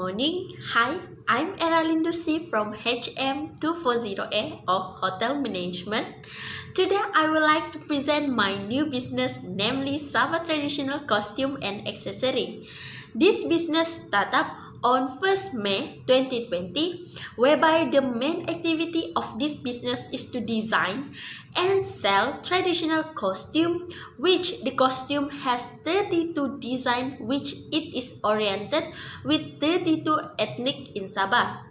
morning. Hi, I'm Eralindusi from HM240A of Hotel Management. Today I would like to present my new business, namely Sabah Traditional Costume and Accessory. This business startup on 1st May 2020, whereby the main activity of this business is to design and sell traditional costume, which the costume has 32 design, which it is oriented with 32 ethnic in Sabah.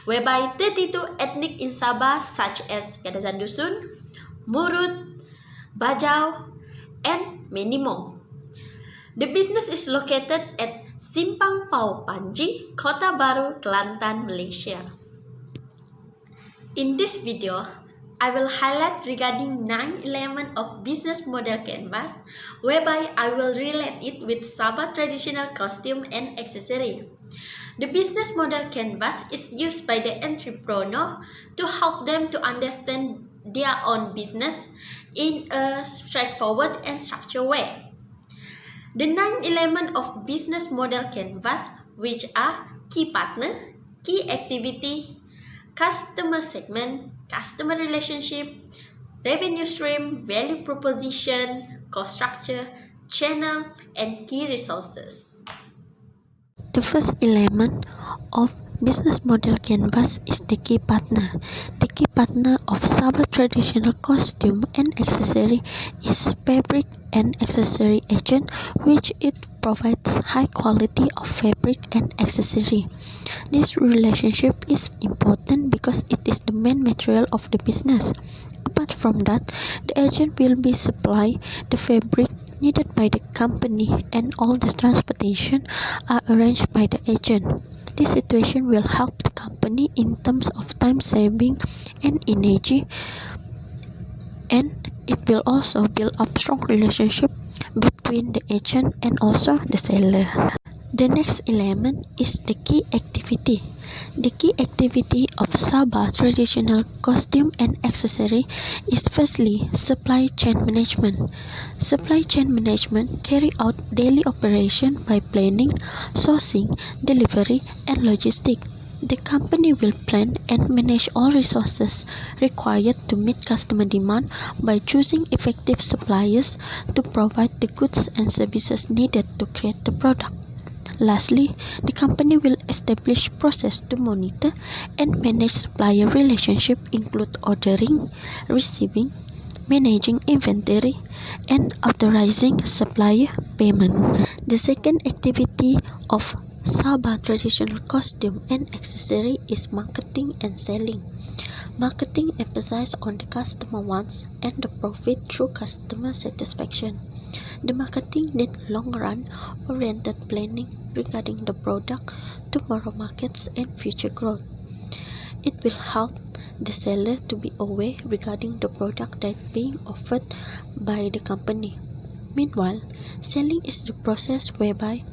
Whereby 32 ethnic in Sabah such as Kadazan Dusun, Murut, Bajau, and many more. The business is located at Simpang Pau Panji, Kota Baru, Kelantan, Malaysia. In this video, I will highlight regarding 9 elements of business model canvas, whereby I will relate it with Sabah traditional costume and accessory. The business model canvas is used by the entrepreneur to help them to understand their own business in a straightforward and structured way. The 9 elements of business model canvas, which are key partner, key activity, customer segment, customer relationship, revenue stream, value proposition, cost structure, channel, and key resources. The first element of business model canvas is the key partner. The key partner of Sabah traditional costume and accessory is fabric and accessory agent, which it provides high quality of fabric and accessory. This relationship is important because it is the main material of the business. Apart from that, the agent will be supply the fabric needed by the company, and all the transportation are arranged by the agent. This situation will help the company in terms of time saving and energy, and it will also build up strong relationship between the agent and also the seller. The next element is the key activity. The key activity of Sabah traditional costume and accessory is firstly supply chain management. Supply chain management carry out daily operation by planning, sourcing, delivery, and logistics. The company will plan and manage all resources required to meet customer demand by choosing effective suppliers to provide the goods and services needed to create the product. Lastly, the company will establish process to monitor and manage supplier relationship, include ordering, receiving, managing inventory, and authorizing supplier payment. The second activity of Sabah traditional costume and accessory is marketing and selling. Marketing emphasizes on the customer wants and the profit through customer satisfaction. The marketing needs long-run oriented planning regarding the product, tomorrow markets, and future growth. It will help the seller to be aware regarding the product that being offered by the company. Meanwhile, selling is the process whereby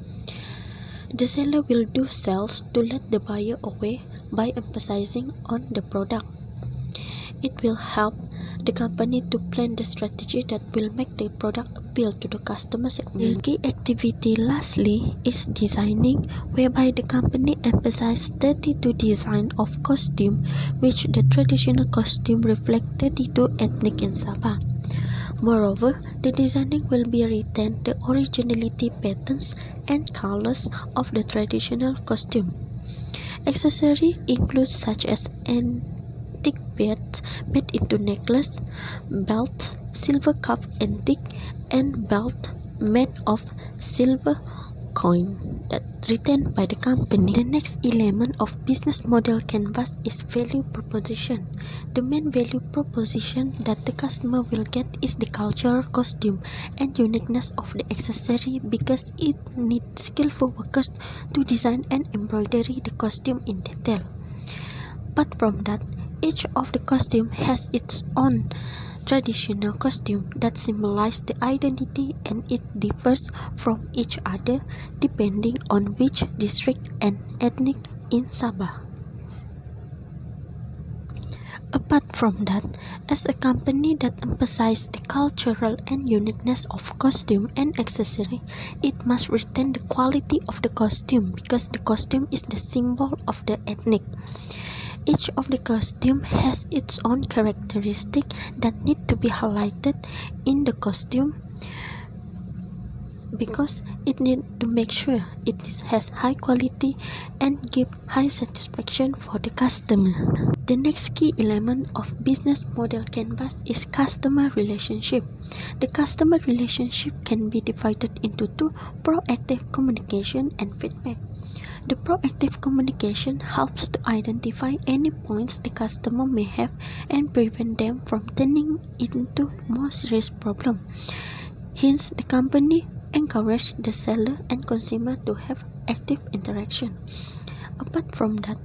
the seller will do sales to let the buyer aware by emphasizing on the product. It will help the company to plan the strategy that will make the product appeal to the customer segment. The key activity lastly is designing, whereby the company emphasizes 32 design of costume, which the traditional costume reflect 32 ethnic in Sabah. Moreover, the designing will be retain the originality patterns and colors of the traditional costume. Accessory includes such as antique beads made into necklace, belt, silver cup antique, and belt made of silver coin that written by the company. The next element of business model canvas is value proposition. The main value proposition that the customer will get is the cultural costume and uniqueness of the accessory, because it needs skillful workers to design and embroidery the costume in detail. Apart from that, each of the costume has its own traditional costume that symbolize the identity, and it differs from each other depending on which district and ethnic in Sabah. Apart from that, as a company that emphasizes the cultural and uniqueness of costume and accessory, it must retain the quality of the costume because the costume is the symbol of the ethnic. Each of the costume has its own characteristic that need to be highlighted in the costume because it need to make sure has high quality and give high satisfaction for the customer. The next key element of business model canvas is customer relationship. The customer relationship can be divided into two: proactive communication and feedback. The proactive communication helps to identify any points the customer may have and prevent them from turning into more serious problem. Hence, the company encourage the seller and consumer to have active interaction. Apart from that,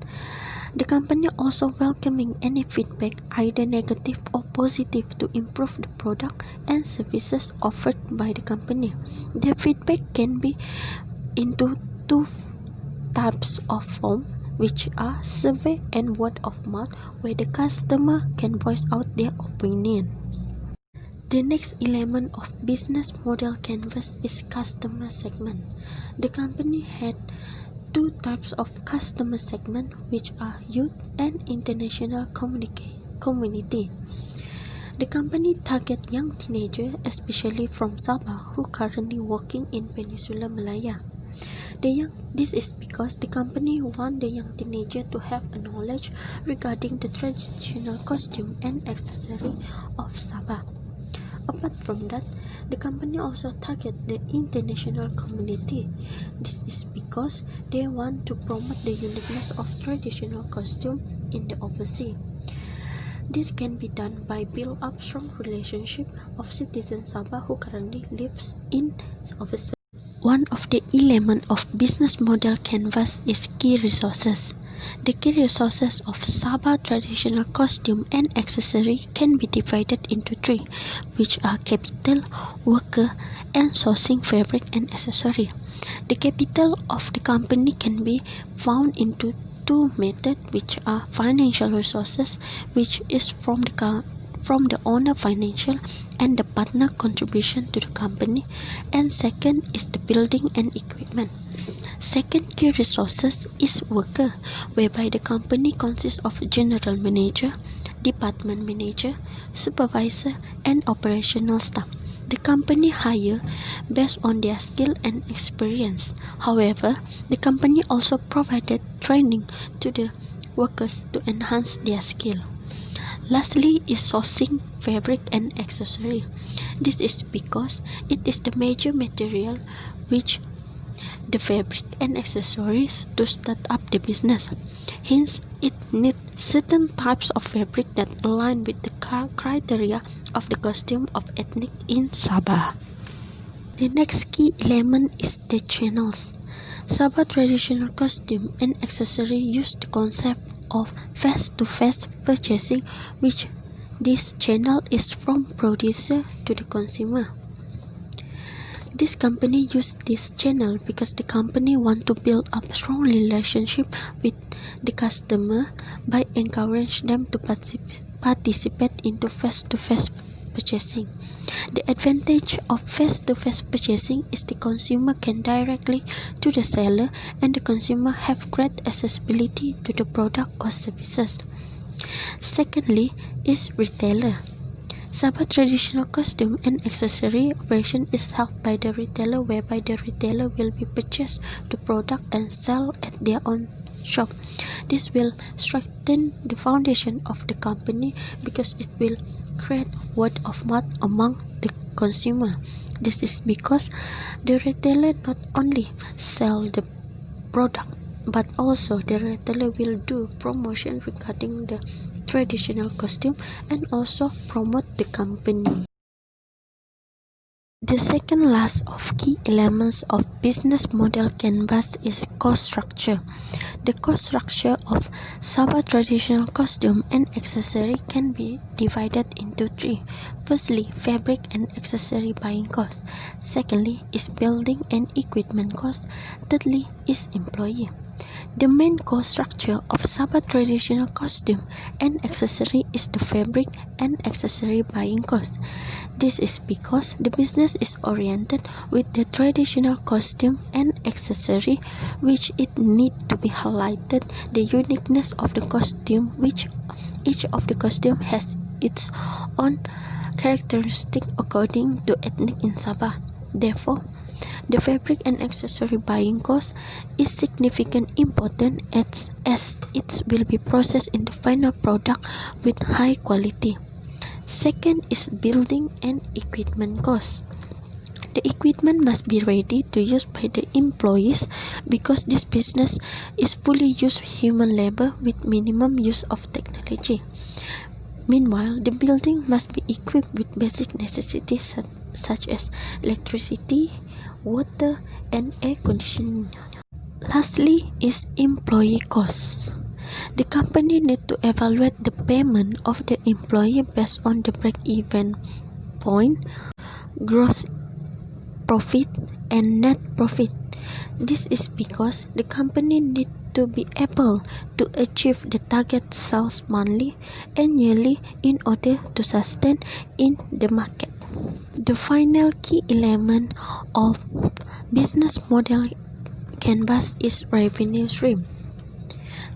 the company also welcoming any feedback, either negative or positive, to improve the product and services offered by the company. The feedback can be into two types of form, which are survey and word of mouth, where the customer can voice out their opinion. The next element of business model canvas is customer segment. The company had two types of customer segment, which are youth and international community. The company target young teenagers, especially from Sabah, who currently working in Peninsula Malaya. This is because the company want the young teenager to have a knowledge regarding the traditional costume and accessory of Sabah. Apart from that, the company also target the international community. This is because they want to promote the uniqueness of traditional costume in the overseas. This can be done by build up strong relationship of citizens Sabah who currently lives in overseas. One of the elements of business model canvas is key resources. The key resources of Sabah traditional costume and accessory can be divided into three, which are capital, worker, and sourcing fabric and accessory. The capital of the company can be found into two methods, which are financial resources, which is from the owner financial and the partner contribution to the company, and second is the building and equipment. Second key resources is worker, whereby the company consists of general manager, department manager, supervisor, and operational staff. The company hire based on their skill and experience. However, the company also provided training to the workers to enhance their skill. Lastly is sourcing fabric and accessory. This is because it is the major material which the fabric and accessories to start up the business. Hence, it needs certain types of fabric that align with the criteria of the costume of ethnic in Sabah. The next key element is the channels. Sabah traditional costume and accessory use the concept of face-to-face purchasing, which this channel is from producer to the consumer. This company use this channel because the company want to build up strong relationship with the customer by encourage them to participate into face-to-face purchasing. The advantage of face-to-face purchasing is the consumer can directly to the seller and the consumer have great accessibility to the product or services. Secondly is retailer. Sabah traditional costume and accessory operation is held by the retailer, whereby the retailer will be purchase the product and sell at their own shop. This will strengthen the foundation of the company because it will create word of mouth among the consumer. This is because the retailer not only sell the product but also the retailer will do promotion regarding the traditional costume and also promote the company. The second last of key elements of business model canvas is cost structure. The cost structure of Sabah traditional costume and accessory can be divided into three. Firstly, fabric and accessory buying cost. Secondly is building and equipment cost. Thirdly is employee. The main cost structure of Sabah traditional costume and accessory is the fabric and accessory buying cost. This is because the business is oriented with the traditional costume and accessory, which it need to be highlighted the uniqueness of the costume, which each of the costume has its own characteristic according to ethnic in Sabah. Therefore, the fabric and accessory buying cost is significant important as it will be processed in the final product with high quality. Second is building and equipment cost. The equipment must be ready to use by the employees because this business is fully use human labor with minimum use of technology. Meanwhile, the building must be equipped with basic necessities such as electricity, water, and air conditioning. Lastly is employee costs. The company need to evaluate the payment of the employee based on the break-even point, gross profit, and net profit. This is because the company need to be able to achieve the target sales monthly and yearly in order to sustain in the market. The final key element of business model canvas is revenue stream.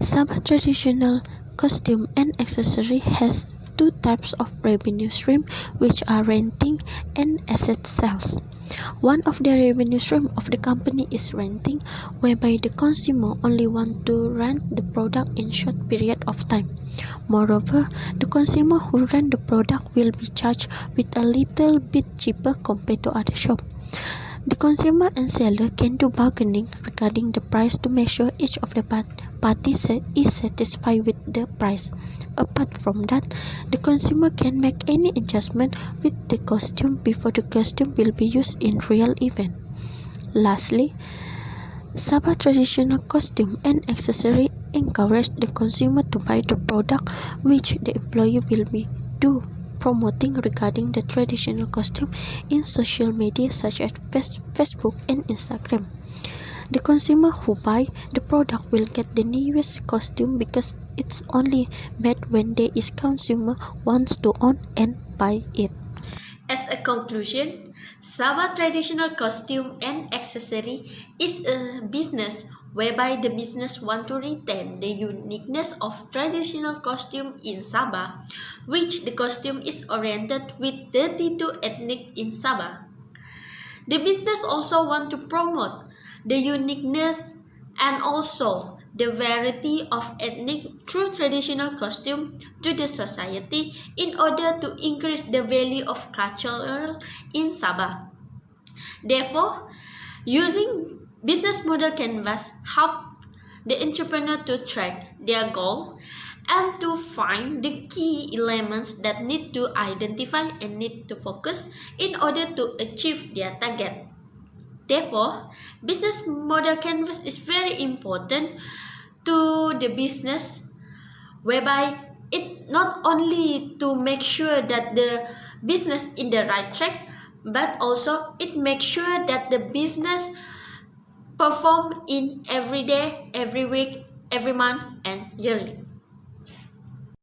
Sabah traditional costume and accessory has two types of revenue stream, which are renting and asset sales. One of the revenue stream of the company is renting, whereby the consumer only want to rent the product in short period of time. Moreover, the consumer who rent the product will be charged with a little bit cheaper compared to other shop. The consumer and seller can do bargaining regarding the price to make sure each of the parties is satisfied with the price. Apart from that, the consumer can make any adjustment with the costume before the costume will be used in real event. Lastly, Sabah traditional costume and accessory encourage the consumer to buy the product, which the employee will be do promoting regarding the traditional costume in social media such as Facebook and Instagram. The consumer who buy the product will get the newest costume because it's only made when there is consumer wants to own and buy it. As a conclusion, Sabah traditional costume and accessory is a business whereby the business want to retain the uniqueness of traditional costume in Sabah, which the costume is oriented with 32 ethnic in Sabah. The business also want to promote the uniqueness and also the variety of ethnic through traditional costume to the society in order to increase the value of culture in Sabah. Therefore, using business model canvas help the entrepreneur to track their goal and to find the key elements that need to identify and need to focus in order to achieve their target. Therefore, business model canvas is very important to the business, whereby it not only to make sure that the business in the right track, but also it makes sure that the business perform in every day, every week, every month, and yearly.